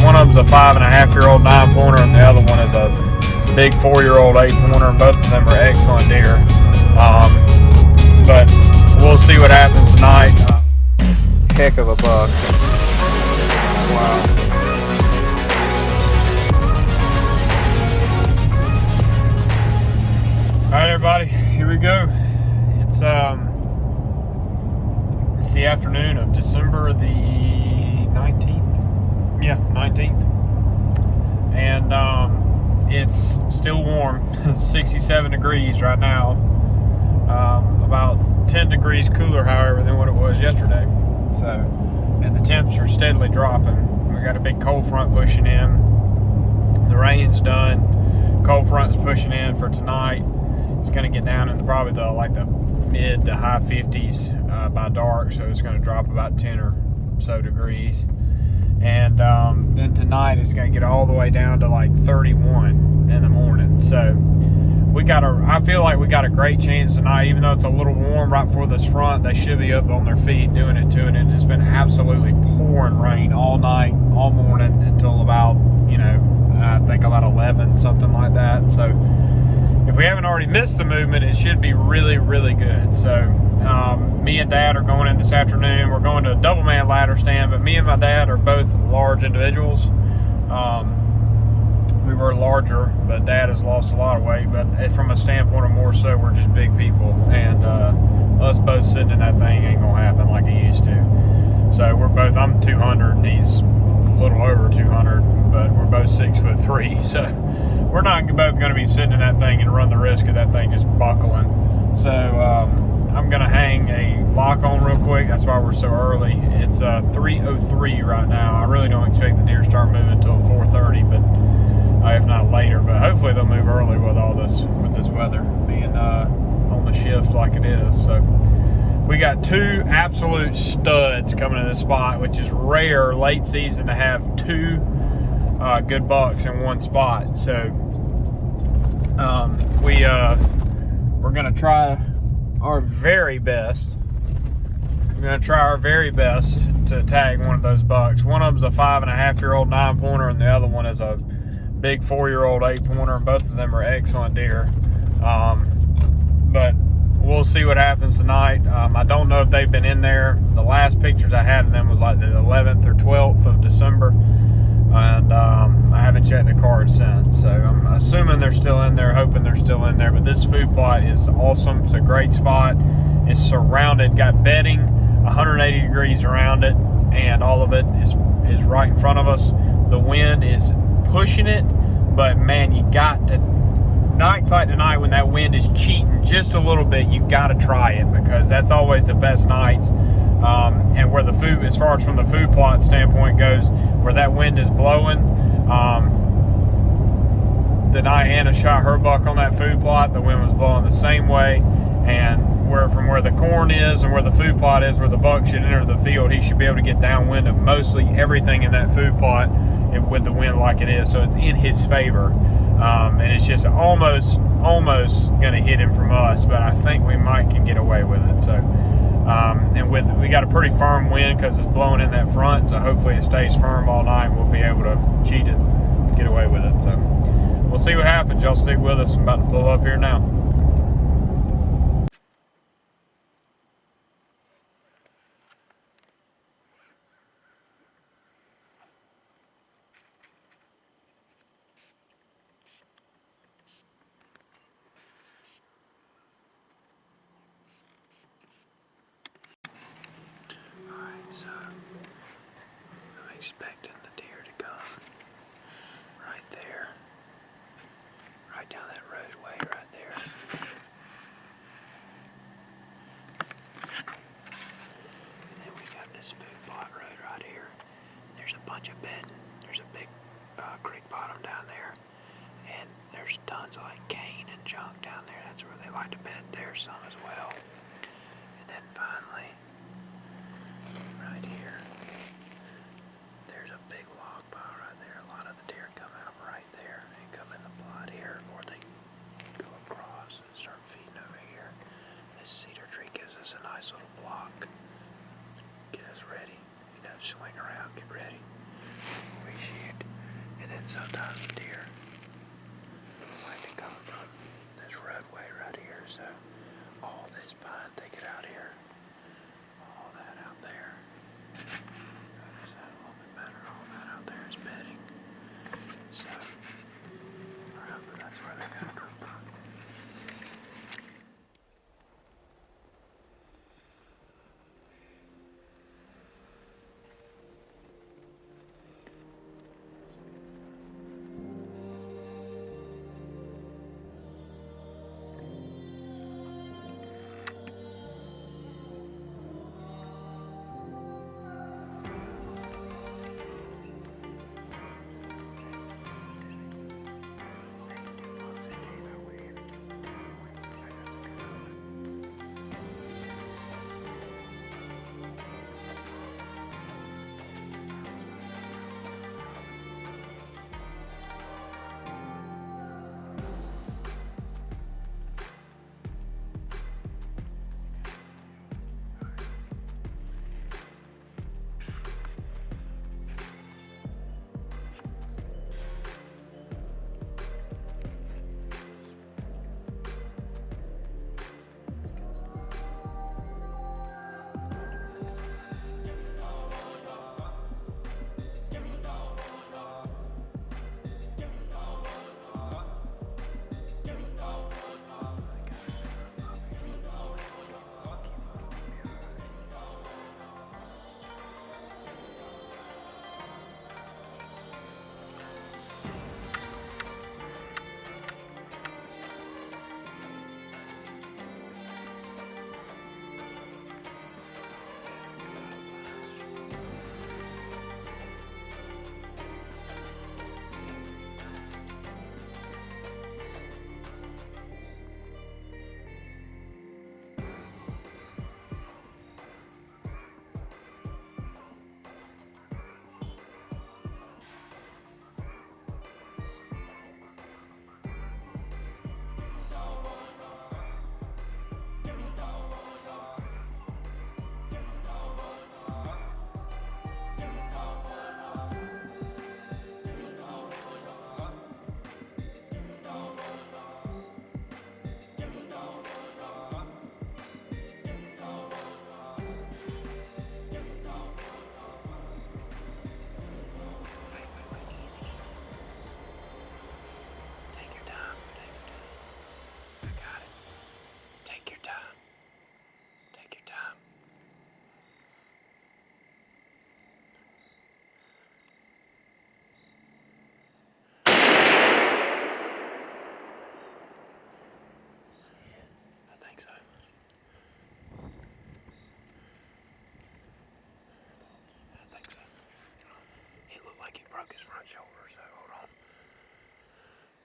One of them's a 5.5-year-old 9-pointer, and the other one is a big 4-year-old 8-pointer. Both of them are excellent deer. But we'll see what happens tonight. Heck of a buck. Wow. Alright everybody, here we go. It's the afternoon of December the 19th. Yeah, 19th. And it's still warm, 67 degrees right now. About 10 degrees cooler, however, than what it was yesterday. So, and the temps are steadily dropping. We got a big cold front pushing in. The rain's done. Cold front's pushing in for tonight. It's going to get down into probably the mid to high 50s by dark, so it's going to drop about 10 or so degrees. And then tonight it's going to get all the way down to like 31 in the morning. So I feel like we got a great chance tonight, even though it's a little warm right before this front. They should be up on their feet doing it to it. And it's been absolutely pouring rain all night, all morning until about, I think about 11, something like that. So if we haven't already missed the movement, it should be really, really good. So me and Dad are going in this afternoon. We're going to a double man ladder stand, but me and my dad are both large individuals. We were larger, but Dad has lost a lot of weight. But from a standpoint of more so, we're just big people, and us both sitting in that thing ain't gonna happen like it used to. So I'm 200 and he's a little over 200, but we're both 6'3", so we're not both going to be sitting in that thing and run the risk of that thing just buckling. So I'm going to hang a lock on real quick. That's why we're so early. It's 3:03 right now. I really don't expect the deer to start moving until 4:30, but if not later. But hopefully they'll move early with this weather being on the shift like it is. So we got two absolute studs coming to this spot, which is rare late season to have two good bucks in one spot. So we're gonna try our very best. We're gonna try our very best to tag one of those bucks. One of them's a 5.5-year-old 9-pointer, and the other one is a big 4-year-old 8-pointer. And both of them are excellent deer. But we'll see what happens tonight. I don't know if they've been in there. The last pictures I had of them was like the 11th or 12th of December. And I haven't checked the card since. So I'm assuming they're still in there, hoping they're still in there. But this food plot is awesome. It's a great spot. It's surrounded, got bedding 180 degrees around it. And all of it is right in front of us. The wind is pushing it. But man, you got to... Nights like tonight when that wind is cheating just a little bit, you got to try it, because that's always the best nights. And where the food, as far as from the food plot standpoint goes, where that wind is blowing, the night Anna shot her buck on that food plot, the wind was blowing the same way. And from where the corn is and where the food plot is, where the buck should enter the field, he should be able to get downwind of mostly everything in that food plot with the wind like it is. So it's in his favor. And it's just almost going to hit him from us, but I think we can get away with it. So, and we got a pretty firm wind because it's blowing in that front, so hopefully it stays firm all night and we'll be able to cheat it, get away with it. So we'll see what happens. Y'all stick with us. I'm about to pull up here now. So, I'm expecting the deer to come right there, right down that roadway right there. And then we got this food plot road right here. There's a bunch of bedding. There's a big creek bottom down there. And there's tons of like cane and junk down there. That's where they like to bed there some as well. And then finally, right here, there's a big log pile right there. A lot of the deer come out right there and come in the plot here, or they go across and start feeding over here. This cedar tree gives us a nice little block. Get us ready. Swing around, get ready. We shoot. sometimes the deer like to come from this roadway right here, so all this pine thicket out here, all that out there, is that a little bit better? All that out there is bedding, so that's where they come from. Broke his front shoulder, so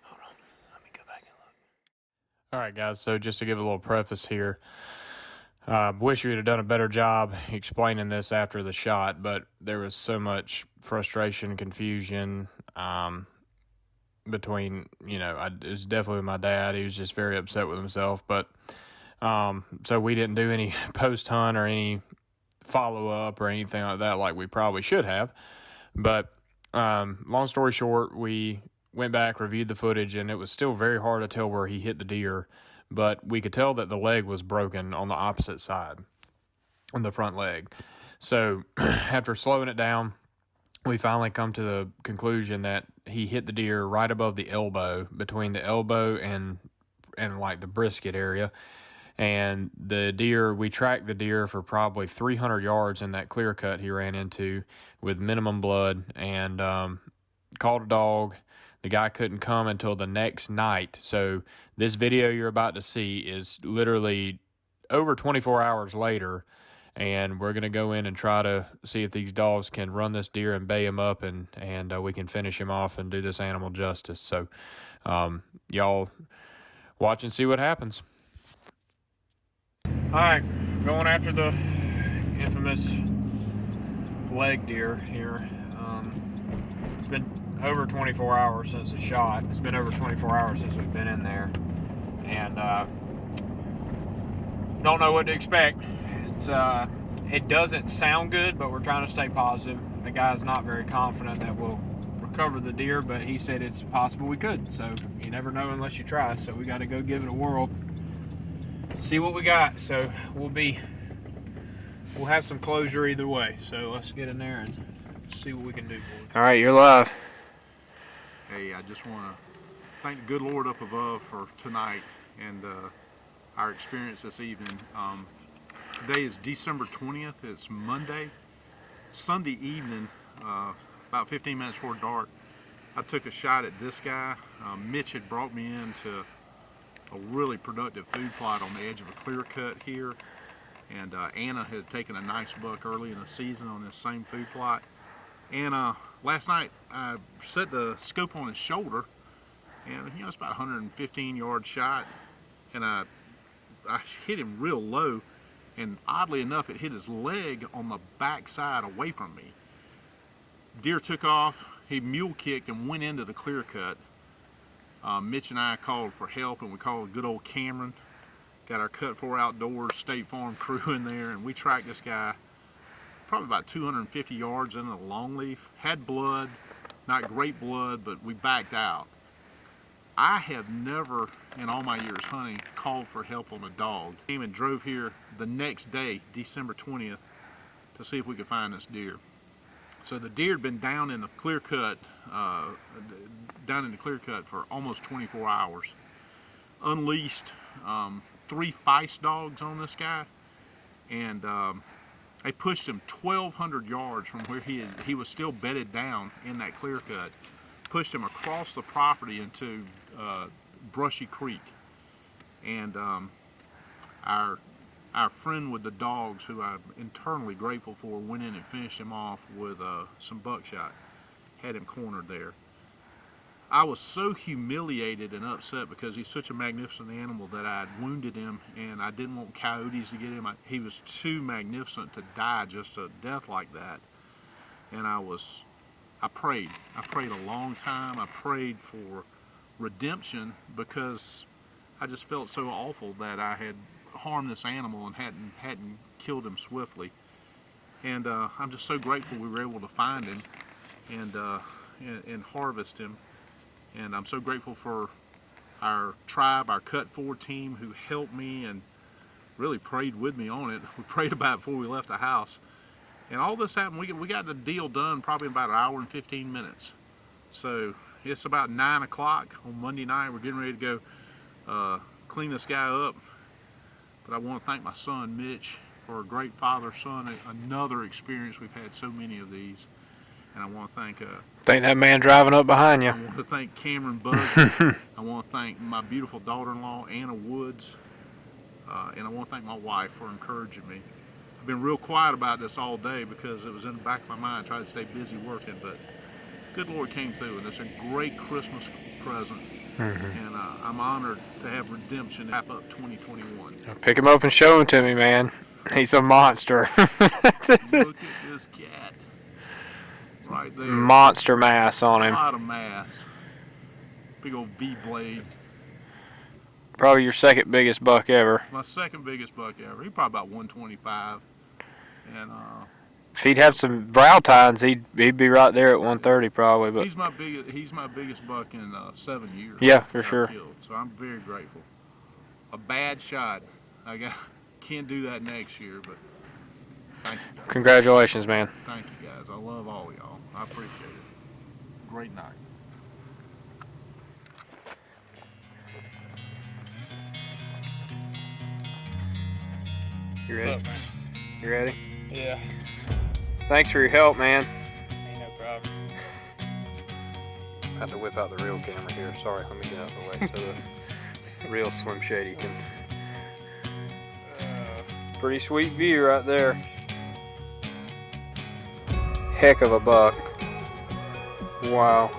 hold on, let me go back and look. All right, guys, so just to give a little preface here, wish we would have done a better job explaining this after the shot, but there was so much frustration, confusion between, it was definitely my dad. He was just very upset with himself, but so we didn't do any post-hunt or any follow-up or anything like that like we probably should have, but long story short, we went back, reviewed the footage, and it was still very hard to tell where he hit the deer, but we could tell that the leg was broken on the opposite side, on the front leg. So after slowing it down, we finally come to the conclusion that he hit the deer right above the elbow, between the elbow and like the brisket area. And the deer, we tracked the deer for probably 300 yards in that clear cut he ran into with minimum blood, and called a dog. The guy couldn't come until the next night. So this video you're about to see is literally over 24 hours later, and we're going to go in and try to see if these dogs can run this deer and bay him up, and we can finish him off and do this animal justice. So y'all watch and see what happens. All right, going after the infamous leg deer here. It's been over 24 hours since the shot. It's been over 24 hours since we've been in there, and don't know what to expect. It's it doesn't sound good, but we're trying to stay positive. The guy's not very confident that we'll cover the deer, but he said it's possible we could. So you never know unless you try. So we got to go give it a whirl, see what we got. So we'll have some closure either way. So let's get in there and see what we can do. All right, you're live. Hey, I just want to thank the good Lord up above for tonight and our experience this evening. Today is December 20th. It's Monday. Sunday evening, about 15 minutes before dark, I took a shot at this guy. Mitch had brought me into a really productive food plot on the edge of a clear cut here. And Anna had taken a nice buck early in the season on this same food plot. And last night I set the scope on his shoulder, and it's about a 115-yard shot, and I hit him real low, and oddly enough it hit his leg on the back side away from me. Deer took off, he mule kicked and went into the clear cut. Mitch and I called for help, and we called good old Cameron. Got our Cut 4 Outdoors State Farm crew in there, and we tracked this guy probably about 250 yards into the longleaf. Had blood, not great blood, but we backed out. I have never, in all my years hunting, called for help on a dog. Came and drove here the next day, December 20th, to see if we could find this deer. So the deer had been down in the clear cut, for almost 24 hours. Unleashed 3 feist dogs on this guy, and they pushed him 1,200 yards from where he was still bedded down in that clear cut. Pushed him across the property into Brushy Creek, and our friend with the dogs, who I'm internally grateful for, went in and finished him off with some buckshot. Had him cornered there. I was so humiliated and upset because he's such a magnificent animal that I had wounded him, and I didn't want coyotes to get him. He was too magnificent to die just a death like that. And I prayed. I prayed a long time. I prayed for redemption because I just felt so awful that I had harmed this animal and hadn't killed him swiftly. And I'm just so grateful we were able to find him and harvest him. And I'm so grateful for our tribe, our Cut 4 team, who helped me and really prayed with me on it. We prayed about it before we left the house. And all this happened, we got the deal done probably in about an hour and 15 minutes. So it's about 9 o'clock on Monday night. We're getting ready to go clean this guy up. But I want to thank my son, Mitch, for a great father-son, another experience. We've had so many of these. And I want to thank that man driving up behind you. I want to thank Cameron Buzz. I want to thank my beautiful daughter-in-law, Anna Woods. And I want to thank my wife for encouraging me. I've been real quiet about this all day because it was in the back of my mind, trying to stay busy working, but good Lord came through, and it's a great Christmas present. And I'm honored to have redemption wrap up 2021. Pick him up and show him to me, man. He's a monster. Look at this cat. Right there. Monster mass on him. A lot of mass. Big old V-blade. Probably your second biggest buck ever. My second biggest buck ever. He's probably about 125. And if he'd have some brow tines, he'd be right there at 130 probably. But he's my biggest buck in 7 years. Yeah, for sure. Killed, so I'm very grateful. A bad shot. Can't do that next year, but thank you guys. Congratulations, man. Thank you guys. I love all of y'all. I appreciate it. Great night. You ready? What's up, man? You ready? Yeah. Thanks for your help, man. Ain't no problem. I had to whip out the real camera here. Sorry, let me get out of the way so the real Slim Shady can. Pretty sweet view right there. Heck of a buck. Wow.